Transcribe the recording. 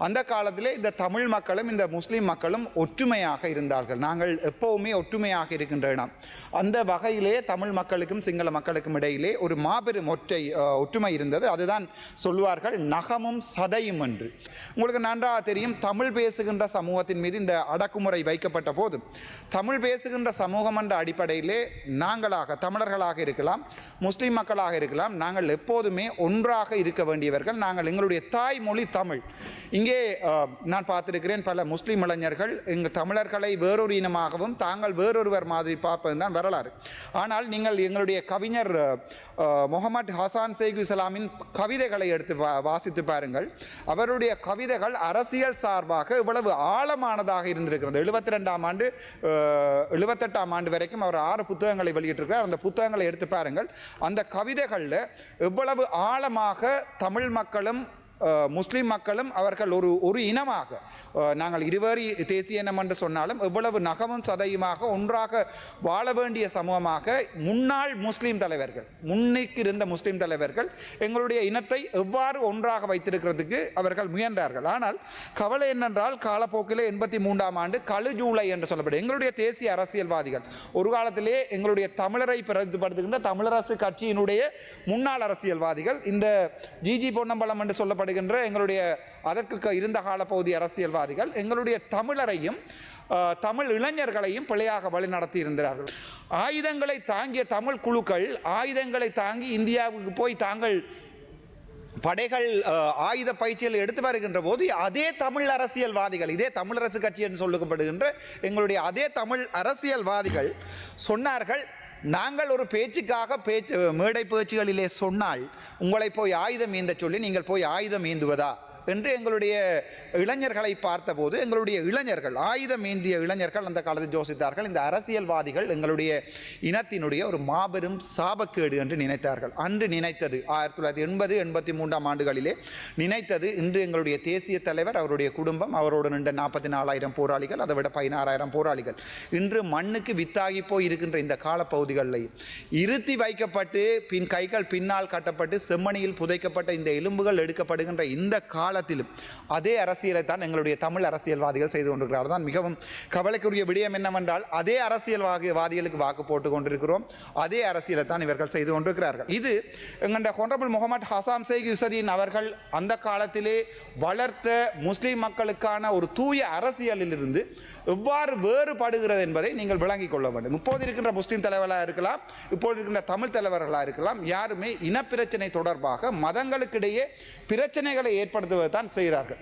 அந்த காலத்திலே இந்த தமிழ் மக்களும் இந்த முஸ்லீம் மக்களும் ஒற்றுமையாக இருந்தார்கள். நாங்கள் எப்போவுமே ஒற்றுமையாக இருக்கின்ற இடம். அந்த வகையிலே தமிழ் மக்களுக்கும் சிங்கள மக்களுக்கும் இடையிலே ஒரு மாபெரும் ஒற்றுமை இருந்தது. அதுதான் சொல்வார்கள் நகமும் சதையும் என்று. உங்களுக்கு நன்றாக தெரியும், தமிழ் பேசுகின்ற சமூகத்தின் மீது இந்த அடக்குமுறை வைக்கப்பட்ட போது தமிழ் பேசுகின்ற சமூகம் என்ற அடிப்படையிலே நாங்களாக தமிழர்களாக இருக்கலாம், முஸ்லீம் மக்களாக இருக்கலாம், நாங்கள் எப்போதுமே ஒன்றாக இருக்க வேண்டியவர்கள். நாங்கள் எங்களுடைய தாய்மொழி தமிழ். இங்கே நான் பார்த்திருக்கிறேன், பல முஸ்லீம் இளைஞர்கள் எங்கள் தமிழர்களை வேறொரு இனமாகவும் தாங்கள் வேறொருவர் மாதிரி பார்ப்பது தான் வரலாறு. ஆனால் நீங்கள் எங்களுடைய கவிஞர் முகமது ஹசான் ஷேக் இஸ்லாமின் கவிதைகளை எடுத்து வாசித்து பாருங்கள். அவருடைய கவிதைகள் அரசியல் சார்பாக இவ்வளவு ஆழமானதாக இருந்திருக்கிறது. 78ஆம் ஆண்டு வரைக்கும் அவர் 6 புத்தகங்களை வெளியிட்டிருக்கிறார். அந்த புத்தகங்களை எடுத்து பாருங்கள். அந்த கவிதைகளில் எவ்வளவு ஆழமாக தமிழ் மக்களும் முஸ்லீம் மக்களும் அவர்கள் ஒரு இனமாக, நாங்கள் இருவேறு தேசிய இனம் என்று சொன்னாலும் எவ்வளவு நகமும் சதையுமாக ஒன்றாக வாழ வேண்டிய சமூகமாக முன்னாள் முஸ்லீம் தலைவர்கள், முன்னிற்கு இருந்த முஸ்லீம் தலைவர்கள் எங்களுடைய இனத்தை எவ்வாறு ஒன்றாக வைத்திருக்கிறதுக்கு அவர்கள் முயன்றார்கள். ஆனால் கவலை என்னென்றால் காலப்போக்கில் 83ஆம் ஆண்டு கழுஜூலை என்று சொல்லப்படும் எங்களுடைய தேசிய அரசியல்வாதிகள், ஒரு காலத்திலே எங்களுடைய தமிழரை பிரதிபடுத்துகின்ற தமிழரசு கட்சியினுடைய முன்னாள் அரசியல்வாதிகள், இந்த ஜிஜி பொன்னம்பலம் என்று சொல்லப்படும் எங்களுடைய அதற்கு இருந்த காலப்பகுதி அரசியல்வாதிகள் எங்களுடைய தமிழரையும் தமிழ் இளைஞர்களையும் பிழையாக வழி நடத்தி இருந்தார்கள். ஆயுதங்களை தாங்கிய தமிழ் குழுக்கள் ஆயுதங்களை தாங்கி இந்தியாவுக்கு போய் தாங்கள் படைகள் ஆயுத பயிற்சியில் எடுத்து வருகின்ற போது அதே தமிழ் அரசியல்வாதிகள், இதே தமிழரசு கட்சி என்று சொல்லப்படுகின்ற எங்களுடைய அதே தமிழ் அரசியல்வாதிகள் சொன்னார்கள், நாங்கள் ஒரு பேச்சுக்காக மேடை பேச்சுகளிலே சொன்னால் உங்களை போய் ஆயுதம் ஏந்த சொல்லி நீங்கள் போய் ஆயுதம் ஏந்துவதா என்று எங்களுடைய இளைஞர்களை பார்த்தபோது எங்களுடைய இளைஞர்கள், ஆயுதம் ஏந்திய இளைஞர்கள் அந்த காலத்தில் யோசித்தார்கள், இந்த அரசியல்வாதிகள் எங்களுடைய இனத்தினுடைய ஒரு மாபெரும் சாபக்கேடு என்று நினைத்தார்கள். அன்று நினைத்தது 1980-83ஆம் ஆண்டுகளிலே நினைத்தது இன்று எங்களுடைய தேசிய தலைவர், அவருடைய குடும்பம், அவரோடு நின்ற 44,000 போராளிகள், அதை விட 16,000 போராளிகள் இன்று மண்ணுக்கு வித்தாகி போய் இருக்கின்ற இந்த காலப்பகுதிகளில் இருத்தி வைக்கப்பட்டு கைகள் பின்னால் கட்டப்பட்டு செம்மணியில் புதைக்கப்பட்ட இந்த எலும்புகள் எடுக்கப்படுகின்ற இந்த காலத்திலும் அதே அரசியலை தான் எங்களுடைய தமிழ் அரசியல்வாதிகள் செய்து கொண்டிருக்கிறார்கள். தான் மிகவும் கவலைக்குரிய விடயம் என்னவென்றால் அதே அரசியல்வாதிகளுக்கு வாக்கு போட்டுக் கொண்டிருக்கிறோம், அதே அரசியலை தான் இவர்கள் செய்து கொண்டிருக்கிறார்கள். இது எங்களுடைய ஹொனரபிள் முகமது ஹசான் ஷேக் இசுதீன் அவர்கள் அந்த காலத்திலே வளர்த்த முஸ்லீம் மக்களுக்கான ஒரு தூய அரசியலில் இருந்து எவ்வாறு வேறுபடுகிறது என்பதை நீங்கள் விளங்கிக் கொள்ள வேண்டும். இப்போது இருக்கின்ற முஸ்லீம் தலைவர்களாக இருக்கலாம், இப்போது இருக்கின்ற தமிழ் தலைவர்களாக இருக்கலாம், யாருமே இனப்பிரச்சனை தொடர்பாக மதங்களுக்கிடையே பிரச்சனைகளை ஏற்படுத்துவது தான் செய்கிறார்கள்.